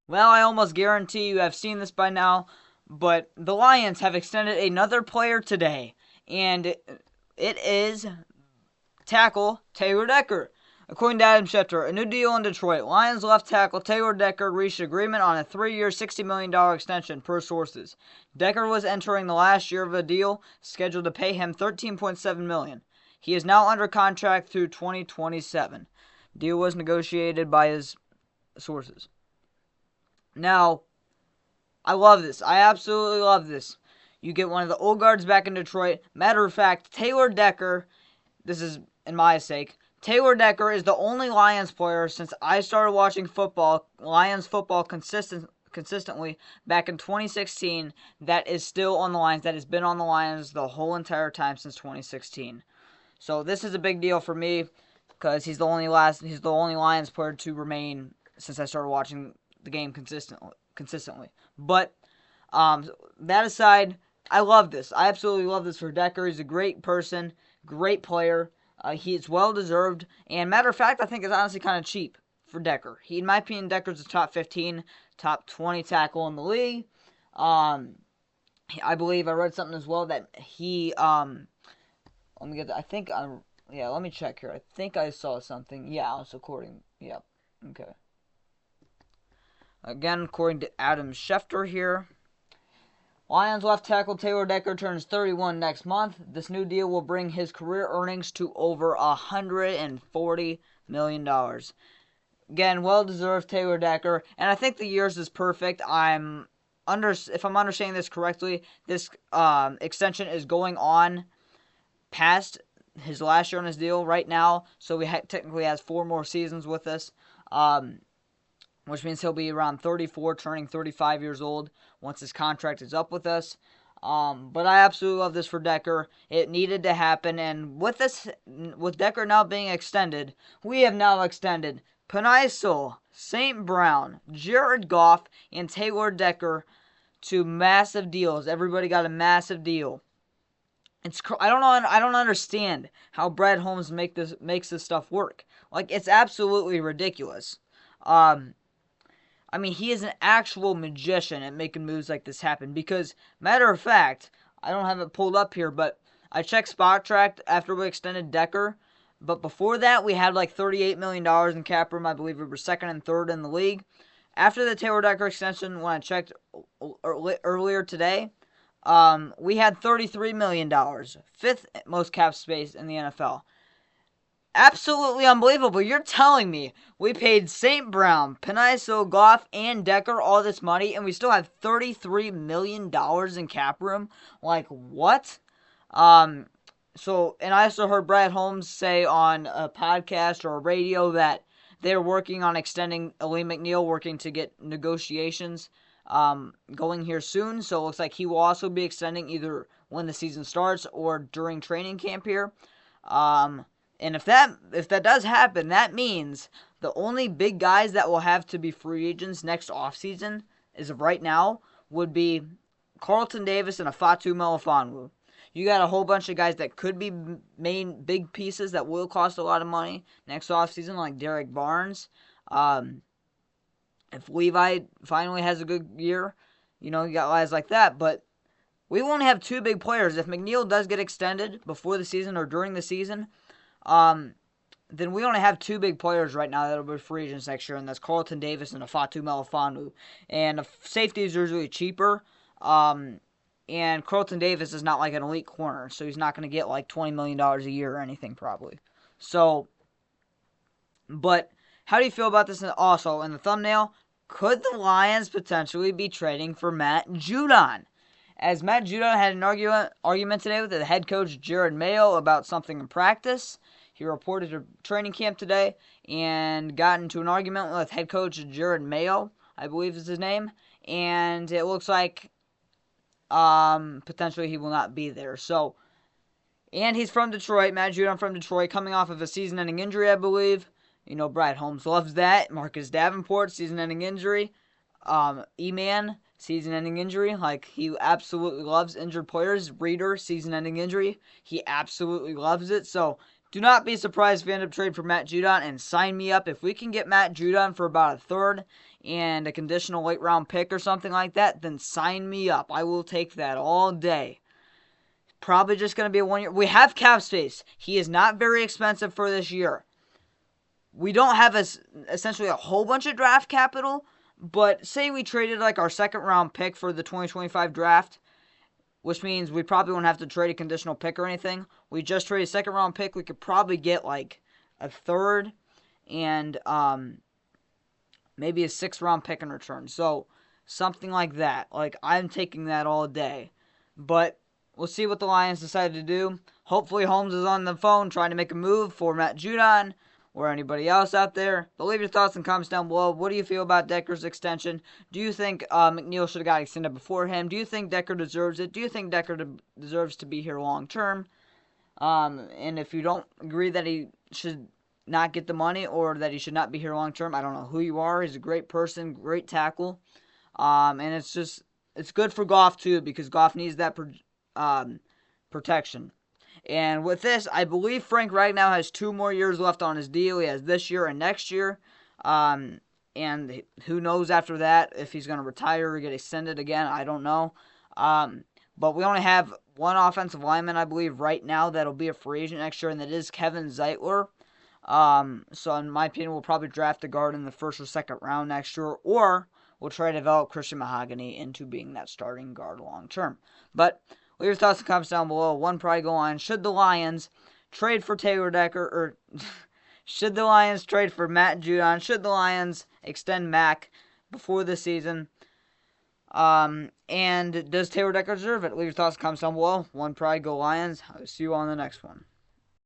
Well, I almost guarantee you have seen this by now, but the Lions have extended another player today, and it is tackle Taylor Decker. According to Adam Schefter, a new deal in Detroit. Lions left tackle Taylor Decker reached agreement on a 3-year, $60 million extension, per sources. Decker was entering the last year of a deal scheduled to pay him $13.7 million. He is now under contract through 2027. Deal was negotiated by his sources. Now, I love this. I absolutely love this. You get one of the old guards back in Detroit. Matter of fact, Taylor Decker, this is in my sake, Taylor Decker is the only Lions player since I started watching football, Lions football consistently back in 2016, that is still on the Lions, that has been on the Lions the whole entire time since 2016. So this is a big deal for me because he's the only Lions player to remain since I started watching the game consistently. But that aside, I love this. I absolutely love this for Decker. He's a great person, great player. He's well deserved, and matter of fact, I think it's honestly kind of cheap for Decker. In my opinion, Decker's a top 15, top 20 tackle in the league. I believe I read something as well that he let me get that. Let me check here. I think I saw something. Yeah, it's according. Yep. Okay. Again, according to Adam Schefter here. Lions left tackle Taylor Decker turns 31 next month. This new deal will bring his career earnings to over $140 million. Again, well-deserved Taylor Decker, and I think the years is perfect. If I'm understanding this correctly, this extension is going on past his last year on his deal right now, so he technically has 4 more seasons with us. Which means he'll be around 34, turning 35 years old once his contract is up with us. But I absolutely love this for Decker. It needed to happen, and with Decker now being extended, we have now extended Penei Sewell, St. Brown, Jared Goff, and Taylor Decker to massive deals. Everybody got a massive deal. I don't understand how Brad Holmes makes this stuff work. Like, it's absolutely ridiculous. He is an actual magician at making moves like this happen. Because, matter of fact, I don't have it pulled up here, but I checked Spot Track after we extended Decker. But before that, we had like $38 million in cap room. I believe we were second and third in the league. After the Taylor Decker extension, when I checked earlier today, we had $33 million. Fifth most cap space in the NFL. Absolutely unbelievable. You're telling me we paid St. Brown, Penei Sewell, Goff, and Decker all this money, and we still have $33 million in cap room? Like, what? And I also heard Brad Holmes say on a podcast or a radio that they're working on extending EXTEND McNeil, working to get negotiations going here soon. So it looks like he will also be extending either when the season starts or during training camp here. And if that does happen, that means the only big guys that will have to be free agents next offseason, as of right now, would be Carlton Davis and Fatu Melifonwu. You got a whole bunch of guys that could be main big pieces that will cost a lot of money next offseason, like Derek Barnes. If Levi finally has a good year, you got guys like that. But we won't have 2 big players. If McNeil does get extended before the season or during the season, then we only have 2 big players right now that will be free agents next year, and that's Carlton Davis and Fatu Melifonwu. And the safeties are usually cheaper, and Carlton Davis is not like an elite corner, so he's not going to get like $20 million a year or anything probably. So, but how do you feel about this? Also, in the thumbnail, could the Lions potentially be trading for Matt Judon? As Matt Judon had an argument today with the head coach Jared Mayo about something in practice. He reported to training camp today and got into an argument with head coach Jared Mayo, I believe is his name, and it looks like potentially he will not be there. So, and he's from Detroit, Matt Judon from Detroit, coming off of a season-ending injury, I believe. Brad Holmes loves that. Marcus Davenport, season-ending injury. E-Man, season-ending injury. Like, he absolutely loves injured players. Reader, season-ending injury. He absolutely loves it. So, Do not be surprised if we end up trading for Matt Judon, and sign me up. If we can get Matt Judon for about a third and a conditional late round pick or something like that, then sign me up. I will take that all day. Probably just going to be a 1 year. We have cap space. He is not very expensive for this year. We don't have essentially a whole bunch of draft capital, but say we traded like our second round pick for the 2025 draft, which means we probably won't have to trade a conditional pick or anything. We just trade a second round pick. We could probably get like a third and maybe a 6th round pick in return. So something like that. Like, I'm taking that all day. But we'll see what the Lions decide to do. Hopefully Holmes is on the phone trying to make a move for Matt Judon or anybody else out there. But leave your thoughts and comments down below. What do you feel about Decker's extension? Do you think McNeil should have got extended before him? Do you think Decker deserves it? Do you think Decker deserves to be here long term? And if you don't agree that he should not get the money or that he should not be here long term, I don't know who you are. He's a great person, great tackle. And it's good for Goff too, because Goff needs that protection. And with this, I believe Frank right now has 2 more years left on his deal. He has this year and next year. And who knows after that if he's going to retire or get extended again. I don't know. But we only have one offensive lineman, I believe, right now that'll be a free agent next year, and that is Kevin Zeitler. So in my opinion, we'll probably draft a guard in the 1st or 2nd round next year, or we'll try to develop Christian Mahogany into being that starting guard long term. But leave your thoughts and comments down below. One probably go on. Should the Lions trade for Taylor Decker, or should the Lions trade for Matt Judon? Should the Lions extend Mac before the season? And does Taylor Decker deserve it? Leave your thoughts and comments down below. One pride, go Lions. I'll see you on the next one.